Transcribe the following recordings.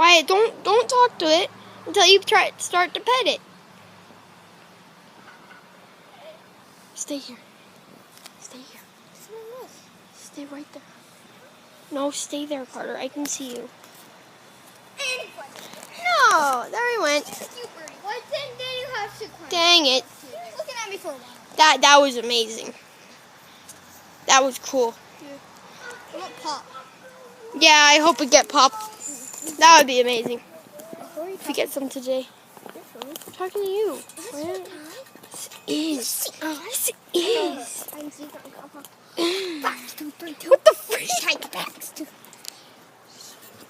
Wyatt, don't talk to it until you start to pet it. Stay here. Stay here. Stay right there. No, stay there, Carter. I can see you. No, there he went. Why didn't you have to climb? Dang it. He was looking at me for a while. That was amazing. That was cool. I want pop. Yeah, I hope we get pop. That would be amazing. If we get some today. I'm talking to you. Yes, it is. What the freak?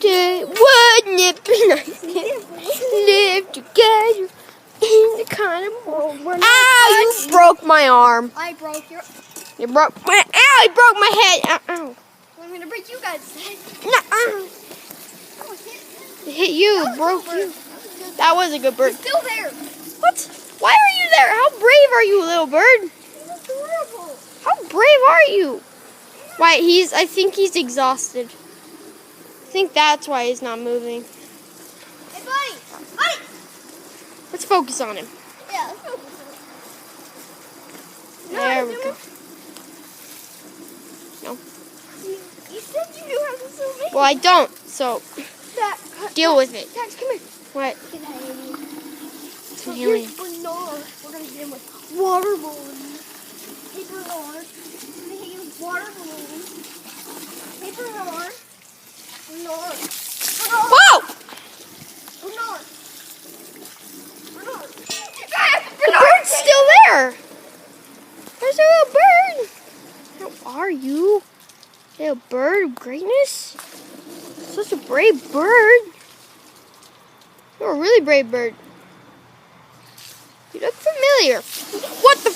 Wouldn't it be nice to live together in the kind of world? Ow, you broke my arm. I broke your... You broke my... Ow, you broke my head. Ow. I'm going to break you guys' head. No, it hit you, broke you. That was a good bird. He's still there. What? Why are you there? How brave are you, little bird? He's adorable. How brave are you? Why, I think he's exhausted. I think that's why he's not moving. Hey, buddy. Buddy. Let's focus on him. Yeah, let's focus on him. There we go. No. You said you knew how to swim. Well, I don't, so deal with it. Dax, come here. What? Get that alien. So here's Bernard. We're going to hit him with water balloons. Hey, Bernard. We're going to hit you with water balloons. Hey, Bernard. Bernard. Bernard. Whoa! Bernard. Bernard. The bird's still there. There's a little bird. How are you? Little bird of greatness? Such a brave bird. You're a really brave bird. You look familiar. What the